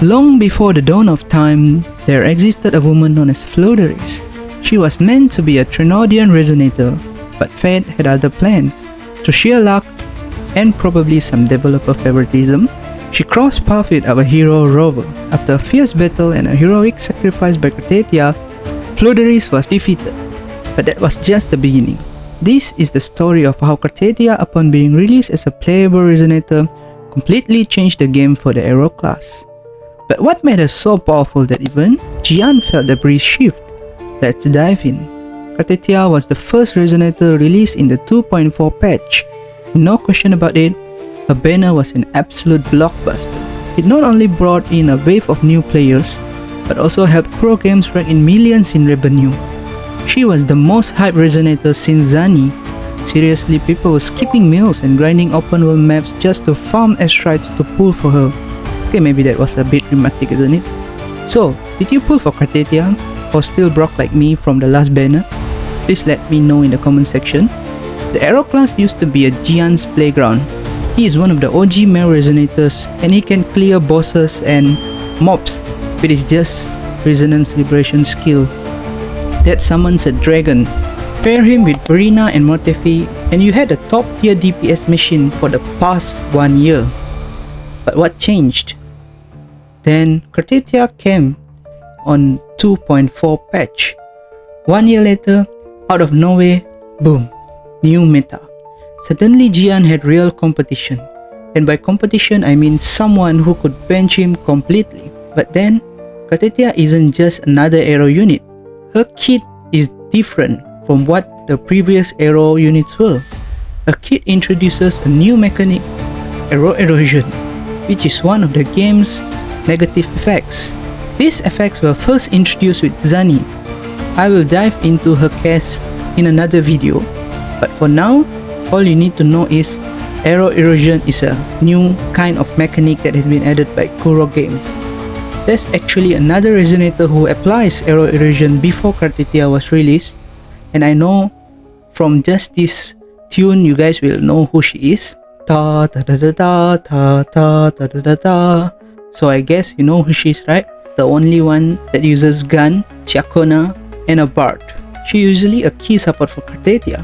Long before the dawn of time, there existed a woman known as Wuthering. She was meant to be a Trinodian resonator, but fate had other plans. To sheer luck, and probably some developer favoritism, she crossed paths with our hero Rover. After a fierce battle and a heroic sacrifice by Cartwheel, Wuthering was defeated. But that was just the beginning. This is the story of how Cartwheel, upon being released as a playable resonator, completely changed the game for the Aero class. But what made her so powerful that even Jian felt the breeze shift? Let's dive in. Cartwheel was the first resonator released in the 2.4 patch. No question about it, her banner was an absolute blockbuster. It not only brought in a wave of new players, but also helped Pro Games rake in millions in revenue. She was the most hyped resonator since Zani. Seriously, people were skipping meals and grinding open world maps just to farm asteroids to pull for her. Okay, maybe that was a bit dramatic, isn't it? So, did you pull for Cartwheel or still broke like me from the last banner? Please let me know in the comment section. The Aero class used to be a Jian's playground. He is one of the OG male resonators and he can clear bosses and mobs with his just resonance liberation skill that summons a dragon. Pair him with Brina and Mortefi and you had a top tier DPS machine for the past 1 year. But what changed? Then Cartwheel came on 2.4 patch. 1 year later, out of nowhere, boom, new meta. Suddenly Jian had real competition. And by competition I mean someone who could bench him completely. But then, Cartwheel isn't just another Aero unit. Her kit is different from what the previous Aero units were. Her kit introduces a new mechanic, Aero erosion, which is one of the game's negative effects. These effects were first introduced with Zani. I will dive into her case in another video, but for now, all you need to know is Aero erosion is a new kind of mechanic that has been added by Kuro Games. There's actually another resonator who applies Aero erosion before Cartwheel was released, and I know from just this tune you guys will know who she is. Ta ta da da da ta ta ta da da da. So I guess you know who she is, right? The only one that uses gun, Chakona, and a bard. She usually a key support for Cartwheel,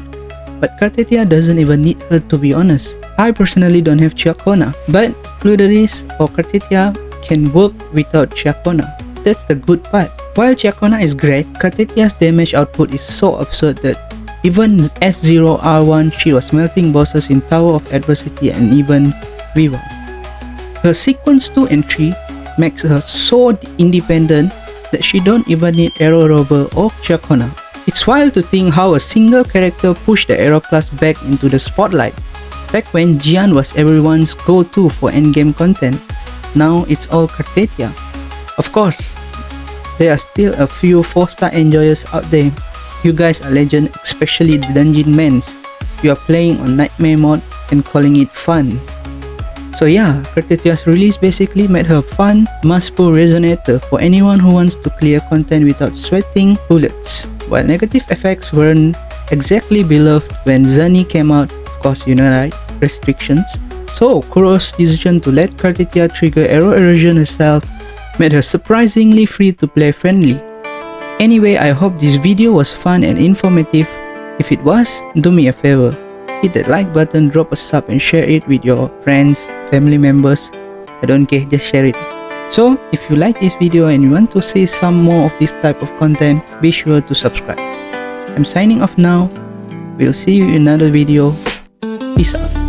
but Cartwheel doesn't even need her, to be honest. I personally don't have Chakona, but Wuthering or Cartwheel can work without Chakona. That's the good part. While Chakona is great, Cartwheel's damage output is so absurd that even S0R1 she was melting bosses in Tower of Adversity and even Viva. Her sequence 2 and 3 makes her so independent that she don't even need Aero Rover or Chakona. It's wild to think how a single character pushed the Aero class back into the spotlight. Back when Jian was everyone's go-to for endgame content, now it's all Cartwheel. Of course, there are still a few 4-star enjoyers out there. You guys are legend, especially the dungeon mans. You are playing on nightmare mode and calling it fun. So yeah, Cartwheel's release basically made her fun, must-pull resonator for anyone who wants to clear content without sweating bullets. While negative effects weren't exactly beloved when Zani came out, of course you know right, restrictions. So Kuro's decision to let Cartwheel trigger Aero erosion herself made her surprisingly free-to-play friendly. Anyway, I hope this video was fun and informative. If it was, do me a favor. Hit that like button, drop a sub and share it with your friends, family members. I don't care, just share it. So, if you like this video and you want to see some more of this type of content, be sure to subscribe. I'm signing off now. We'll see you in another video. Peace out.